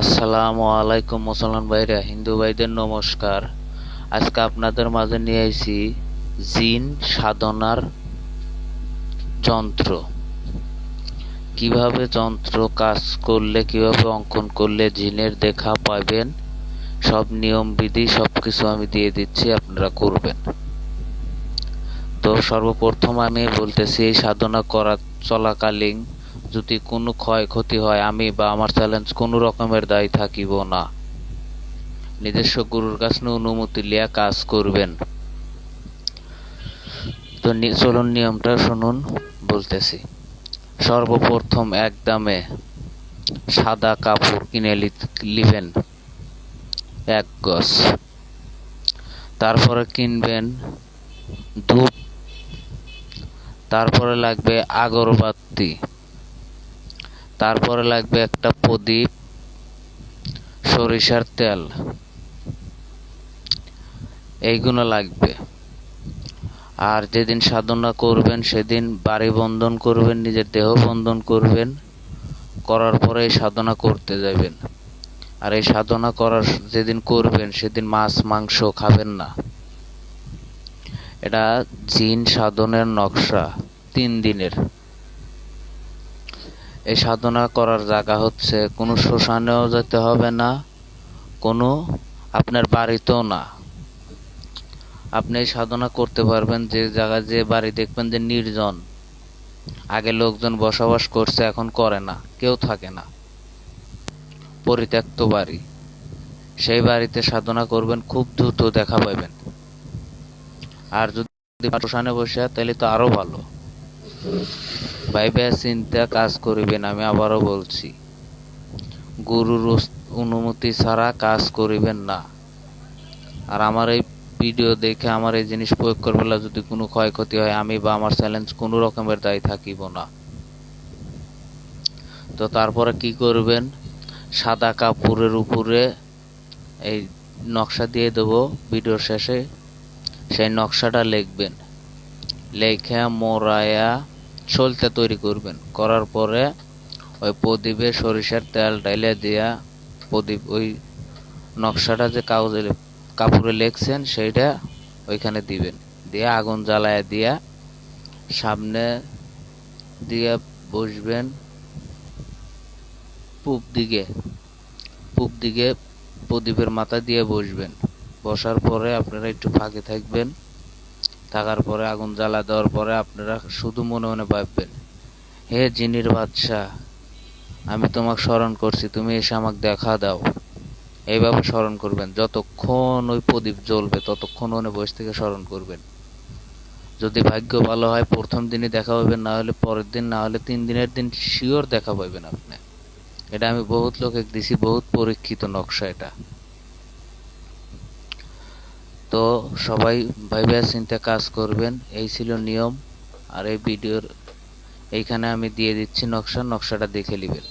আসসালামু আলাইকুম মুসলমান ভাইরা, হিন্দু ভাইদের নমস্কার। আজকে আপনাদের মাঝে নিয়ে আইছি জিন সাধনার যন্ত্র। কিভাবে যন্ত্র কাজ করলে, কিভাবে অঙ্কন করলে জিনের দেখা পাবেন, সব নিয়ম বিধি সবকিছু আমি দিয়ে দিচ্ছি, আপনারা করবেন। তো সর্বপ্রথম আমি বলতেছি, এই সাধনা করা চলাকালীন যদি কোনো ক্ষয়ক্ষতি হয়, আমি বা আমার চ্যালেঞ্জ কোনো রকমের দায়ী থাকিব না। নিজস্ব গুরুর কাছে অনুমতি লিয়া কাজ করবেন। তো চলুন নিয়মটা শুনুন, বলতেছি। সর্বপ্রথম একদমে সাদা কাপড় কিনে লিবেন 1 গজ। তারপরে কিনবেন ধূপ, তারপরে লাগবে আগরবাতি, তারপরে লাগবে একটা প্রদীপ, সরিষার তেল, এইগুলো লাগবে। আর যেদিন সাধনা করবেন সেদিন বাড়ি বন্ধন করবেন, নিজের দেহ বন্ধন করবেন, করার পরে এই সাধনা করতে যাবেন। আর এই সাধনা করার যেদিন করবেন সেদিন মাছ মাংস খাবেন না। এটা জিন সাধনের নকশা, 3 দিনের। এই সাধনা করার জায়গা হচ্ছে কোনো শ্মশানেও যেতে হবে না, কোনো আপনার বাড়িতেও না। আপনি এই সাধনা করতে পারবেন যে জায়গায়, যে বাড়ি দেখবেন যে নির্জন, আগে লোকজন বসবাস করছে এখন করে না, কেউ থাকে না, পরিত্যক্ত বাড়ি, সেই বাড়িতে সাধনা করবেন, খুব দ্রুত দেখা পাবেন। আর যদি শ্মশানে বসে তাহলে তো আরো ভালো। ভাইবে চিন্তা কাজ করিবেন, আমি আবারও বলছি, গুরুর অনুমতি ছাড়া কাজ করিবেন না। আর আমার এই ভিডিও দেখে আমার এই জিনিস প্রয়োগ করবে যদি কোনো ক্ষয়ক্ষতি হয়, আমি বা আমার চ্যালেঞ্জ কোনো রকমের দায়ী থাকিব না। তো তারপরে কি করবেন, সাদা কাপড়ের উপরে এই নকশা দিয়ে দেবো ভিডিওর শেষে, সেই নকশাটা লিখবেন, লেখা মোড়ায়া সলতে তৈরি করবেন। করার পরে ওই প্রদীপে সরিষার তেল ডাইলে দিয়া প্রদীপ ওই নকশাটা যে কাপড়ে লেখছেন সেইটা ওইখানে দিবেন, দিয়ে আগুন জ্বালায়া দিয়া সামনে দিয়ে বসবেন পূব দিকে প্রদীপের মাথা দিয়ে বসবেন। বসার পরে আপনারা একটু ফাঁকে থাকবেন। থাকার পরে আগুন জ্বালা দেওয়ার পরে আপনারা শুধু মনে মনে ভাববেন, হে জিনির বাদশাহ, আমি তোমাকে স্মরণ করছি, তুমি এসে আমাকে দেখা দাও। এইভাবে স্মরণ করবেন, যতক্ষণ ওই প্রদীপ জ্বলবে ততক্ষণ ওনে বসে থেকে স্মরণ করবেন। যদি ভাগ্য ভালো হয় প্রথম দিনই দেখা পাবেন, না হলে পরের দিন, না হলে 3 দিনের দিন শিওর দেখা পাবেন আপনি। এটা আমি বহুত লোকে দিছি, বহুত পরীক্ষিত নকশা এটা। তো সবাই ভাইবা চিন্তা কাজ করবেন, এই ছিল নিয়ম। আর এই ভিডিওর এইখানে আমি দিয়ে দিচ্ছি নকশাটা দেখে নেবেন।